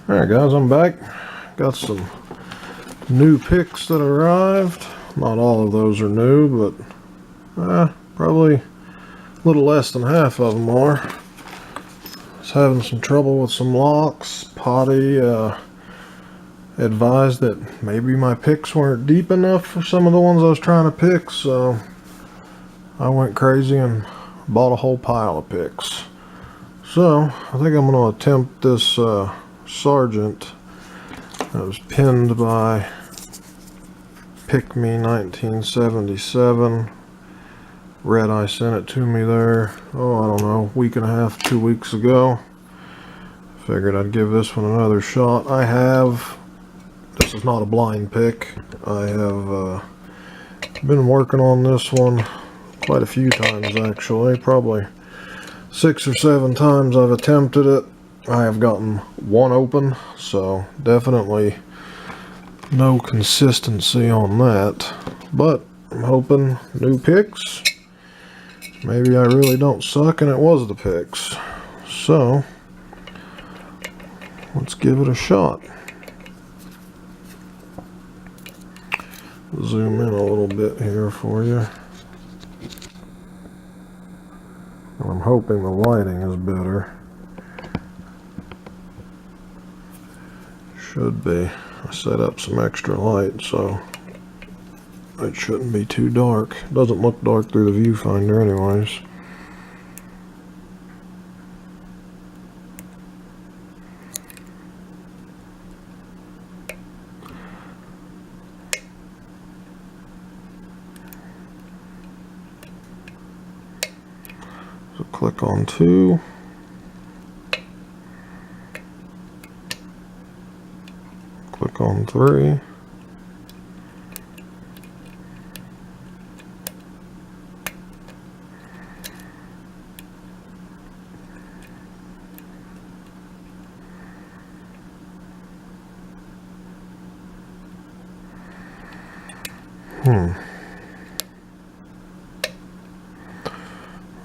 Alright guys, I'm back. Got some new picks that arrived. Not all of those are new, but probably a little less than half of them are. I was having some trouble with some locks. Potty advised that maybe my picks weren't deep enough for some of the ones I was trying to pick, so I went crazy and bought a whole pile of picks. So I think I'm going to attempt this Sargent that was pinned by PickME1977. REDEYE sent it to me there, I don't know, a week and a half, 2 weeks ago. Figured I'd give this one another shot. This is not a blind pick. I have been working on this one quite a few times actually, probably 6 or 7 times I've attempted it. I have gotten one open, so definitely no consistency on that, but I'm hoping new picks. Maybe I really don't suck and it was the picks. So let's give it a shot. Zoom in a little bit here for you. I'm hoping the lighting is better. Should be. I set up some extra light, so it shouldn't be too dark. It doesn't look dark through the viewfinder anyways. So click on 2. Click on 3.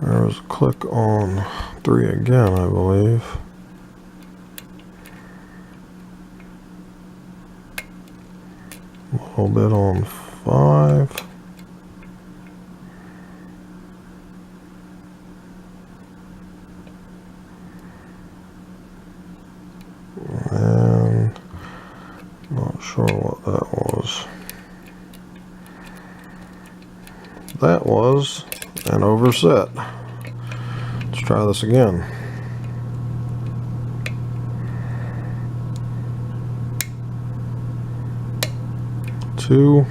There was a click on 3 again, I believe. A little bit on 5. And not sure what that was. That was an overset. Let's try this again. 2.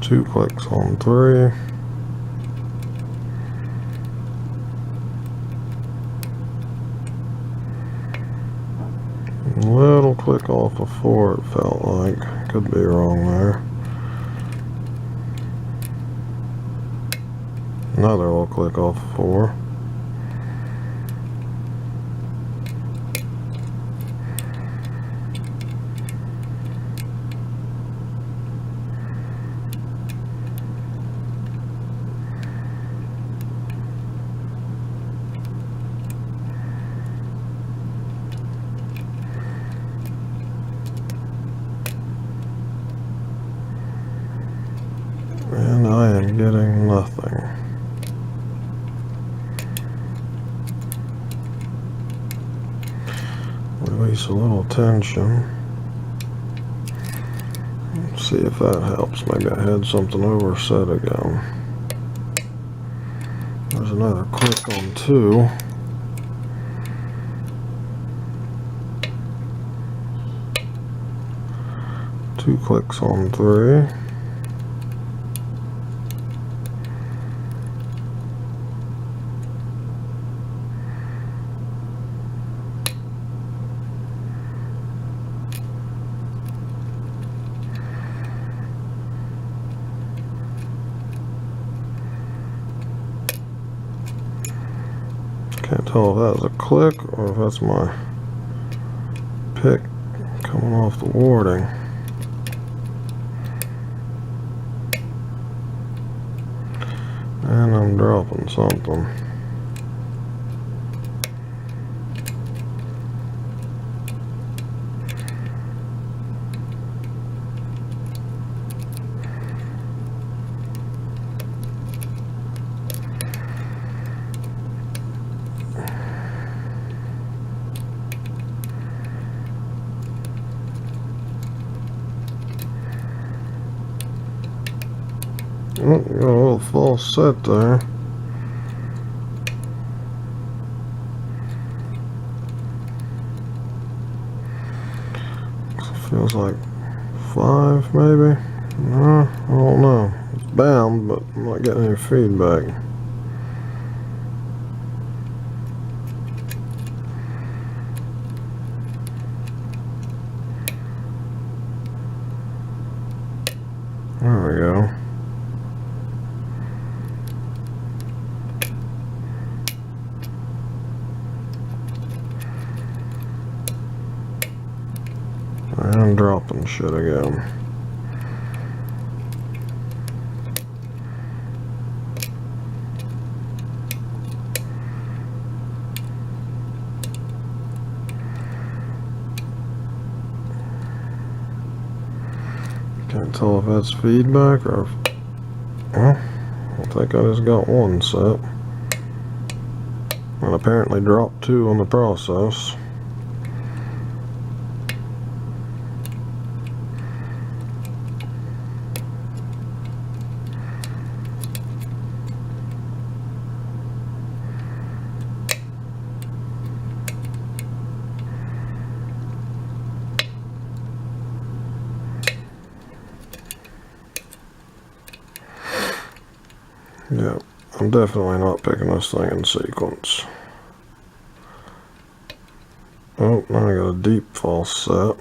2 clicks on 3. Little click off of 4, it felt like. Could be wrong there. Another little click off of 4. And I am getting nothing. Release a little tension. Let's see if that helps. Maybe I had something overset again. There's another click on 2. Two clicks on 3. Can't tell if that was a click or if that's my pick coming off the warding. And I'm dropping something. Oh, got a little false set there. Feels like 5 maybe. I don't know. It's bound, but I'm not getting any feedback. There we go. And dropping shit again. Can't tell if that's feedback or if, well, I think I just got one set. And apparently dropped 2 on the process. Yeah, I'm definitely not picking this thing in sequence. Oh, now I got a deep false set.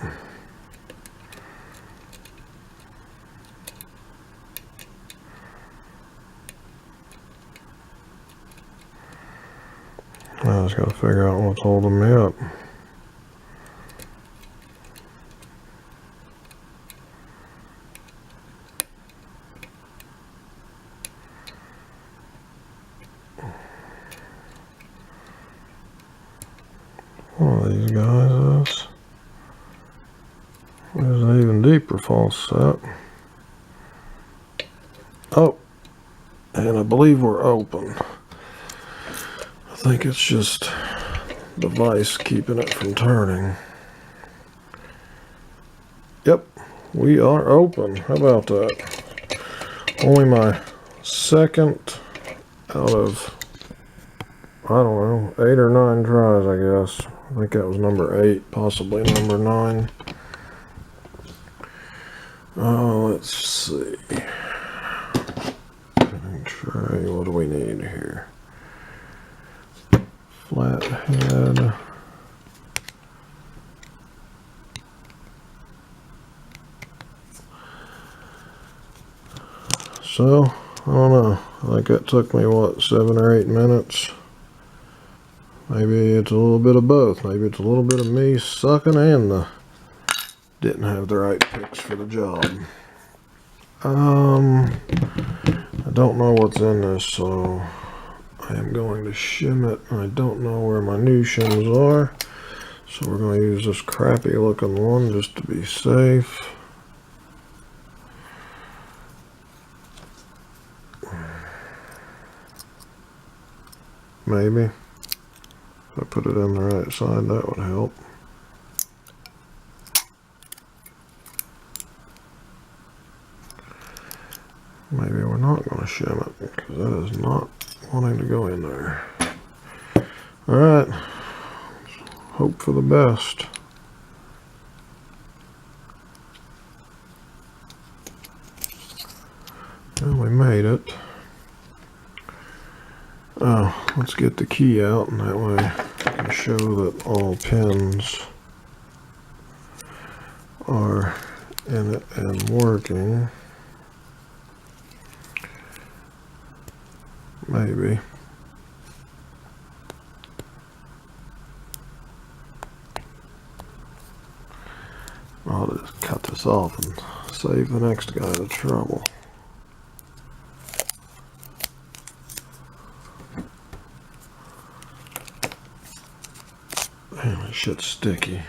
I just gotta figure out what's holding me up. One of these guys is. There's an even deeper false set. Oh, and I believe we're open. I think it's just the vise keeping it from turning. Yep, we are open. How about that? Only my second out of, I don't know, 8 or 9 tries, I guess. I think that was number 8, possibly number 9. Let's see. Tray, what do we need here? Flat head. So, I don't know. I think that took me, what, 7 or 8 minutes? Maybe it's a little bit of both. Maybe it's a little bit of me sucking and didn't have the right picks for the job. I don't know what's in this, so I am going to shim it. I don't know where my new shims are, so we're going to use this crappy looking one just to be safe. Maybe. If I put it in the right side, that would help. Maybe we're not going to shim it, because that is not wanting to go in there. Alright. Hope for the best. Well, we made it. Oh, let's get the key out, and that way I can show that all pins are in it and working. Maybe. I'll just cut this off and save the next guy the trouble. Man, that shit's sticky.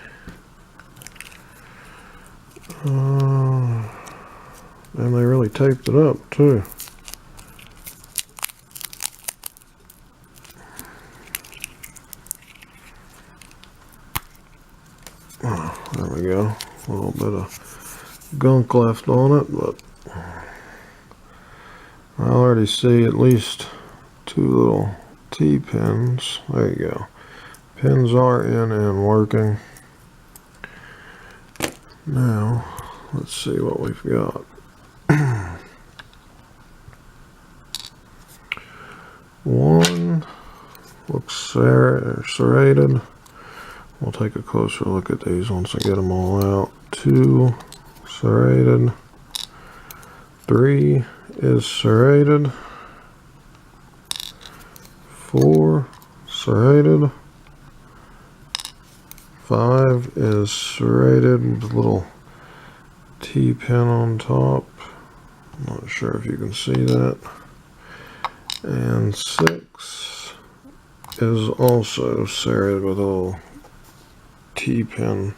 And they really taped it up too. Oh, there we go. A little bit of gunk left on it, but I already see at least 2 little T-pins. There you go. Pins are in and working. Now, let's see what we've got. One looks serrated. We'll take a closer look at these once I get them all out. 2 serrated. 3 is serrated. 4 serrated. 5 is serrated with a little T-pin on top. I'm not sure if you can see that. And 6 is also serrated with a little T-pin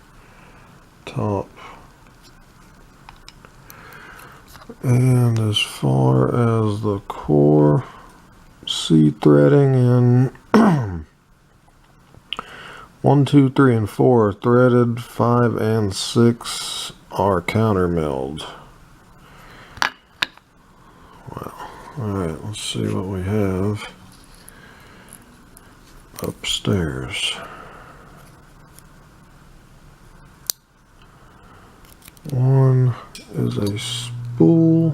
top. And as far as the core C threading in 1, 2, 3, and 4 are threaded. 5 and 6 are counter milled. Wow. Alright, let's see what we have upstairs. 1 is a spool.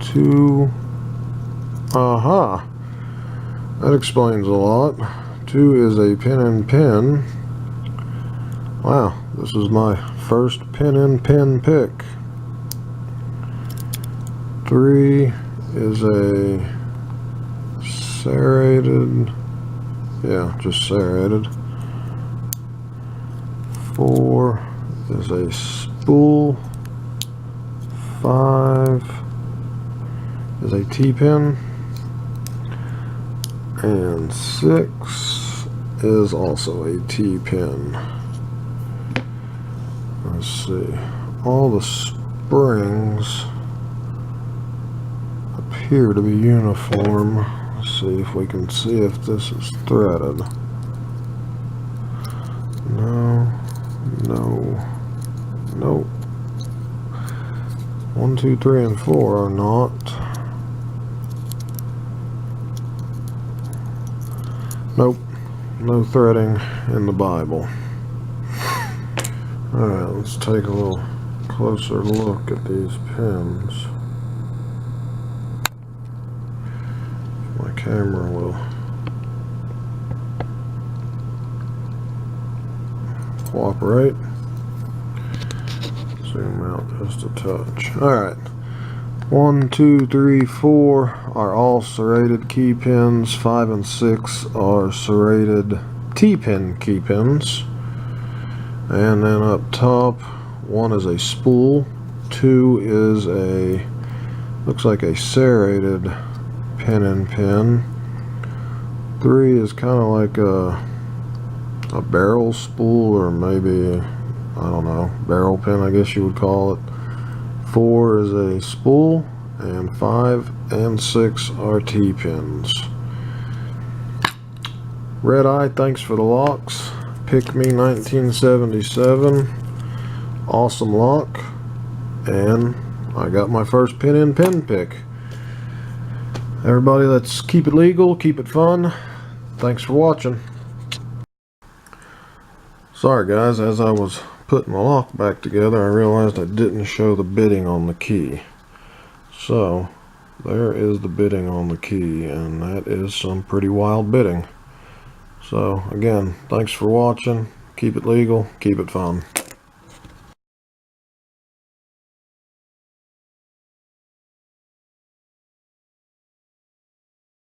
2, that explains a lot. 2 is a pin and pin. Wow, this is my first pin and pin pick. 3 is a serrated, yeah, just serrated. 4 is a spool. 5 is a T-pin. And 6 is also a T-pin. Let's see. All the springs appear to be uniform. Let's see if we can see if this is threaded. No. Nope. 1, 2, 3, and 4 are not. Nope, no threading in the Bible. Alright, let's take a little closer look at these pins. My camera will cooperate. Zoom out just a touch. Alright. 1, 2, 3, 4 are all serrated key pins. 5 and 6 are serrated T-pin key pins. And then up top, 1 is a spool. 2 is a, looks like a serrated pin and pin. 3 is kind of like a barrel spool, or maybe, I don't know, barrel pin I guess you would call it. 4 is a spool, and 5 and 6 are T-pins. REDEYE, thanks for the locks. PickME1977, awesome lock, and I got my first pin in pin pick. Everybody, let's keep it legal, keep it fun. Thanks for watching. Sorry guys, as I was putting the lock back together, I realized I didn't show the bitting on the key. So there is the bitting on the key, and that is some pretty wild bitting. So again, thanks for watching. Keep it legal, keep it fun.